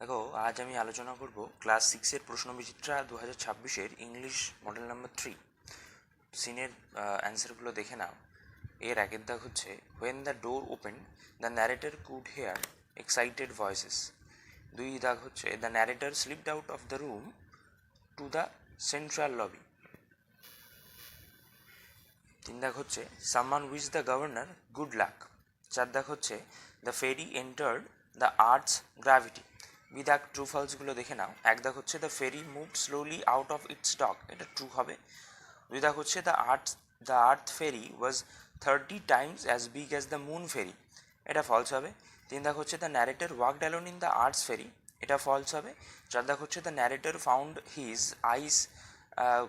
দেখো, আজ আমি আলোচনা করব ক্লাস 6-এর প্রশ্নবিচিত্রা 2026-এর ইংলিশ মডেল নাম্বার 3 সিনের অ্যান্সারগুলো দেখে নাও। এর আগের দাগ হচ্ছে when the door open the narrator could hear excited voices. দুই দাগ হচ্ছে the narrator slipped out of the room to the central lobby. তিন দাগ হচ্ছে someone wish the governor good luck. চার দাগ হচ্ছে the ferry entered the earth's gravity. B দাগ ট্রু ফলসগুলো দেখে নাও। এক দাগ হচ্ছে the ferry move slowly out of its dock, এটা ট্রু হবে। দুই দাগ হচ্ছে the earth ferry was 30 times as big as the moon ferry, এটা ফলস হবে। তিন দাগ হচ্ছে the narrator walked alone in the arts ferry, এটা ফলস হবে। চার দাগ হচ্ছে the narrator found his eyes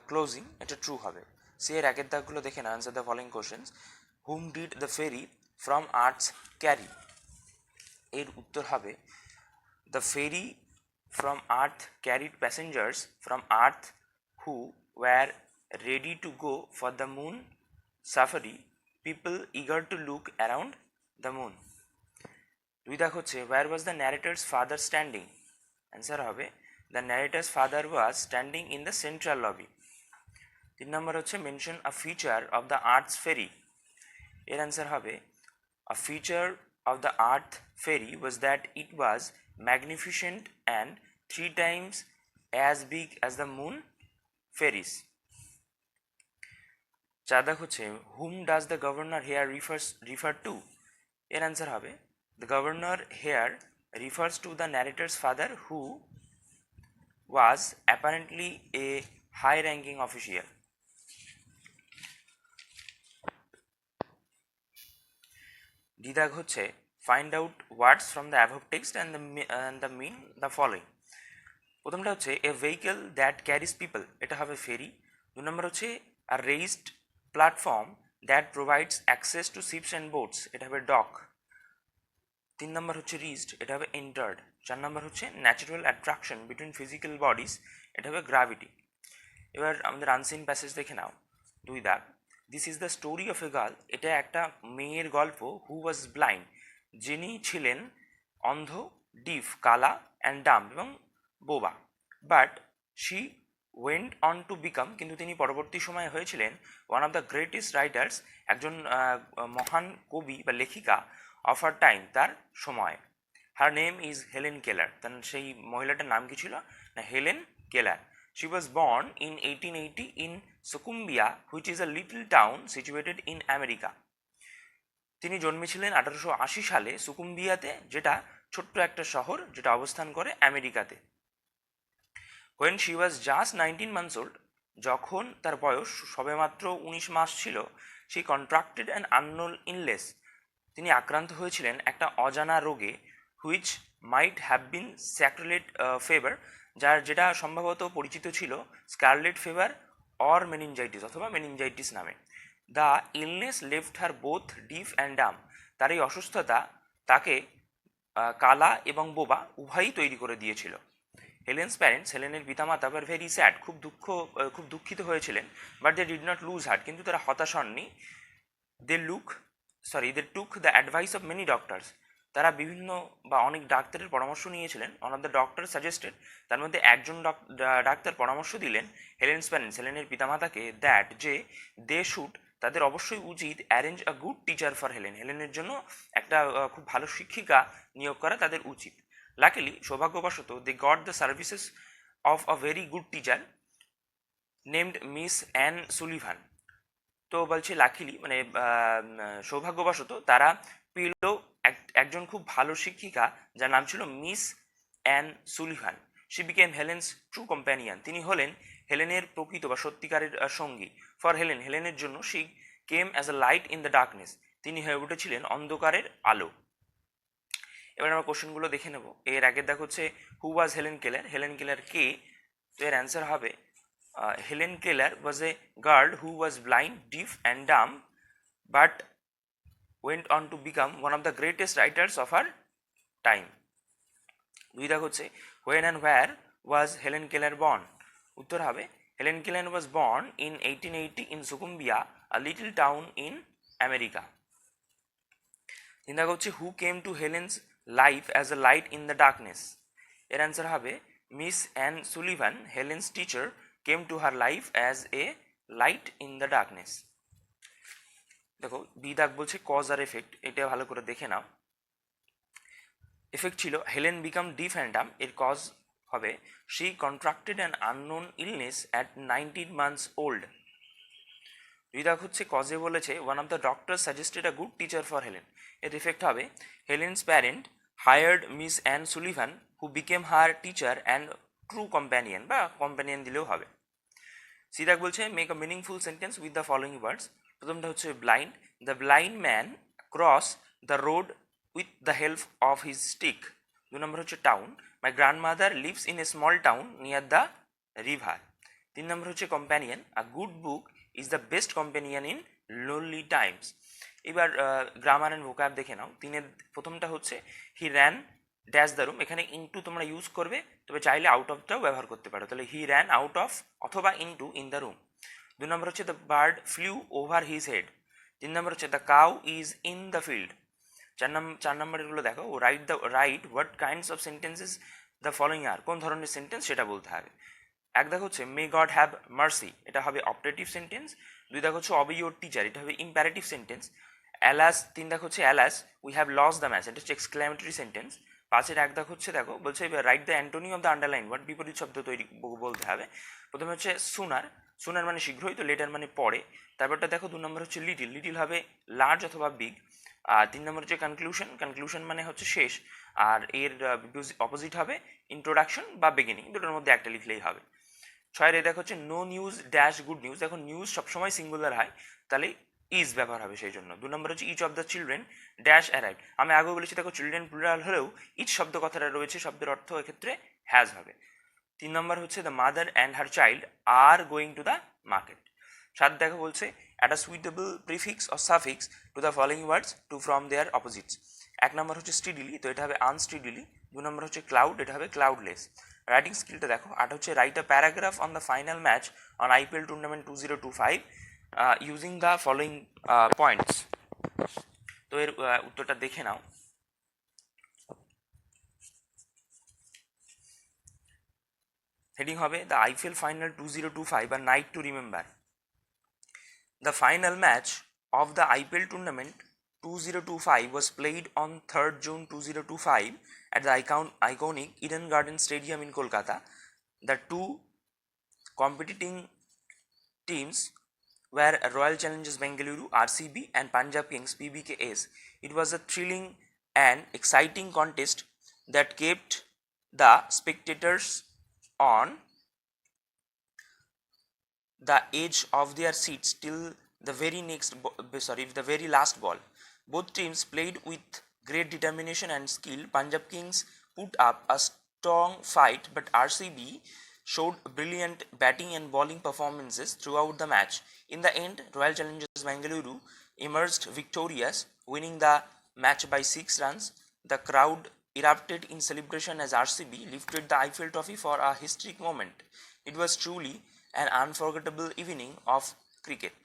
closing, এটা ট্রু হবে। সি এর আগের দাগগুলো দেখে না। Answer the following questions. Whom did the ferry from arts carry? এর উত্তর হবে the ferry from Earth carried passengers from Earth who were ready to go for the moon safari, people eager to look around the moon. দুই দাগ হচ্ছে where was the narrator's father standing? Answer হবে the narrator's father was standing in the central lobby. তিন নম্বর হচ্ছে mention a feature of the Earth's ferry. এর answer হবে a feature of the Earth ferry was that it was magnificent and 3 times as big as the moon ferries. চার দাগ হচ্ছে whom does the governor here refer to? এর answer হবে the governor here refers to the narrator's father who was apparently a high ranking official. D দাগ হচ্ছে find out words from the above text and the mean the following. প্রথমটা হচ্ছে a vehicle that carries people, এটা হবে ferry. দু নম্বর হচ্ছে a raised platform that provides access to ships and boats, এটা হবে ডক। তিন নম্বর হচ্ছে রিজড, এটা হবে এন্টার্ড। চার নম্বর হচ্ছে natural attraction between physical bodies, এটা হবে গ্র্যাভিটি। এবার আমাদের আনসিন প্যাসেজ দেখে নাও। দুই দাগ this is the story of a girl, এটা একটা মেয়ের গল্প। হু ওয়াজ ব্লাইন্ড, যিনি ছিলেন অন্ধ, ডিফ কালা, অ্যান্ড ডাম এবং বোবা। But she went on to become, কিন্তু তিনি পরবর্তী সময়ে হয়েছিলেন one of the greatest writers, একজন মহান কবি বা লেখিকা অফ হার টাইম, তার সময়। Her name is Helen Keller, তার সেই মহিলাটার নাম কি ছিল না, Helen Keller. She was born in 1880 in Sucumbia, which is a little town situated in America. তিনি জন্মেছিলেন 1880 সালে সুকুম্বিয়াতে, যেটা ছোট্ট একটা শহর, যেটা অবস্থান করে আমেরিকাতে। When she was just 19 months old, যখন তার বয়স সবেমাত্র 19 মাস ছিল, she contracted an unknown illness. তিনি আক্রান্ত হয়েছিলেন একটা অজানা রোগে, which might have been scarlet fever, যেটা সম্ভবত পরিচিত ছিল স্কারলেট ফেভার অর মেনিনজাইটিস অথবা মেনিনজাইটিস নামে। The illness left her both deaf and dumb, তার এই অসুস্থতা তাকে কালা এবং বোবা উভয়ই তৈরি করে দিয়েছিল। হেলেন্স প্যারেন্টস, হেলেনের পিতামাতা বার ভেরি স্যাড, খুব দুঃখিত হয়েছিলেন। But they did not lose heart, কিন্তু তারা হতাশ হননি। They took the advice of many doctors, তারা বিভিন্ন বা অনেক ডাক্তারের পরামর্শ নিয়েছিলেন। One of the doctor suggested, তার মধ্যে একজন ডাক্তার পরামর্শ দিলেন হেলেন্স প্যারেন্টস, হেলেনের পিতামাতাকে, দ্যাট যে দে শুড, তাদের অবশ্যই উচিত arrange a good teacher for Helen, হেলেনের জন্য একটা খুব ভালো শিক্ষিকা নিয়োগ করা তাদের উচিত। লাকিলি, সৌভাগ্যবশত, they got the services of a very good teacher named Miss Anne Sullivan. তো বলছে লাকিলি মানে সৌভাগ্যবশত তারা পেল একজন খুব ভালো শিক্ষিকা, যার নাম ছিল Miss Anne Sullivan. She became Helen's true companion, তিনি হলেন হেলেনের প্রকৃত বা সত্যিকারের সঙ্গী। ফর হেলেন, হেলেনের জন্য she came as a light in the darkness, তিনি হয়ে উঠেছিলেন অন্ধকারের আলো। এবার আমরা কোশ্চেনগুলো দেখে নেব। এর আগের দেখ হচ্ছে হু ওয়াজ হেলেন কেলার, হেলেন কেলার কে? তো এর অ্যান্সার হবে Helen Keller was a girl who was blind, deaf and dumb, but went on to become one of the greatest writers of her time. দুই দাগ হচ্ছে when and where was Helen Keller born? উত্তর হবে Helen Keller was born in 1880 in Sucumbia, a little town in America. তিন দাগ হচ্ছে who came to Helen's life as a light in the darkness? এর answer হবে Miss Anne Sullivan, Helen's teacher, came to her life as a light in the darkness. দেখো B দাগ বলছে cause আর effect, এটা ভালো করে দেখে নাও। এফেক্ট ছিল হেলেন বিকাম ডি ফ্যান্ডাম, এর কজ হবে she contracted an unknown illness at 19 months old. রিদাক হচ্ছে কজে বলেছে one of the doctor suggested a good teacher for Helen, এর ইফেক্ট হবে Helen's parent hired miss Anne Sullivan who became her teacher and true companion, বা companion দিলেও হবে। সিদাক বলছে make a meaningful sentence with the following ওয়ার্ডস। প্রথমটা হচ্ছে blind, the blind man cross the road with the help of his stick. 2 number হচ্ছে town, my grandmother lives in a small town near the river. 3 number হচ্ছে companion, a good book is the best companion in lonely Times. এবার grammar and vocab দেখে নাও। প্রথমটা হচ্ছে he ran dash the room, এখানে into তোমরা use করবে, তবে চাইলে আউট অফটাও ব্যবহার করতে পারো, তাহলে হি র্যান আউট অফ অথবা into in the room. 2 number হচ্ছে the bird flew over his head. 3 number হচ্ছে the cow is in the field. 4 নম্বরেরগুলো দেখো, right what kinds of sentences the following are, কোন ধরনের সেন্টেন্স সেটা বলতে হবে। এক দেখো হচ্ছে মে গড হ্যাভ মার্সি, এটা হবে অপারেটিভ সেন্টেন্স। 2 দেখো হচ্ছে অবি ইউর টিচার, এটা হবে ইম্পারেটিভ সেন্টেন্স। অ্যালাস 3 দেখো হচ্ছে alas we have lost the match, এটা হচ্ছে এক্সক্লেমেটরি সেন্টেন্স। 5 এক দেখো হচ্ছে দেখো বলছে right the antonym of the underline word, বিপরীত শব্দ তৈরি বলতে হবে। প্রথমে হচ্ছে সুনার, সুনার মানে শীঘ্রই, তো লেটার মানে পরে। তারপরটা দেখো 2 নম্বর হচ্ছে লিটিল, লিটিল হবে লার্জ অথবা বিগ। আর 3 নম্বর হচ্ছে কনক্লুশন, কনক্লুশন মানে হচ্ছে শেষ, আর এর অপোজিট হবে ইন্ট্রোডাকশন বা বিগিনিং, দুটোর মধ্যে একটা লিখলেই হবে। 6 দেখো হচ্ছে no news dash good news, দেখো নিউজ সবসময় সিঙ্গুলার হয়, তাহলে ইজ ব্যবহার হবে সেই জন্য। 2 নম্বর হচ্ছে each of the children dash arrive, আমি আগেও বলেছি দেখো চিলড্রেন প্লুরাল হলেও ইচ শব্দ কথাটা রয়েছে, শব্দের অর্থ এক্ষেত্রে হ্যাজ হবে। 3 নম্বর হচ্ছে the mother and her child are going to the market. 7 দেখো বলছে add a suitable prefix or suffix to the following words to from their opposites. 1 number হচ্ছে স্টিডিলি, তো এটা হবে আনস্টিডিলি। 2 নম্বর হচ্ছে ক্লাউড, এটা হবে ক্লাউডলেস। রাইটিং স্কিলটা দেখো, 8 হচ্ছে right a paragraph on the final match on IPL tournament 2025 using the following points. তো এর উত্তরটা দেখে নাও। হেডিং হবে the IPL final 2025 are night to remember. The final match of the IPL tournament 2025 was played on 3rd June 2025 at the iconic Eden Garden Stadium in Kolkata. The two competing teams were Royal Challengers Bengaluru (RCB) and Punjab Kings (PBKS). It was a thrilling and exciting contest that kept the spectators on the edge of their seats till the very last ball. Both teams played with great determination and skill. Punjab Kings put up a strong fight, but RCB showed brilliant batting and bowling performances throughout the match. In the end, Royal Challengers Bengaluru emerged victorious, winning the match by 6 runs. The crowd erupted in celebration as RCB lifted the IPL trophy for a historic moment. It was truly an unforgettable evening of cricket.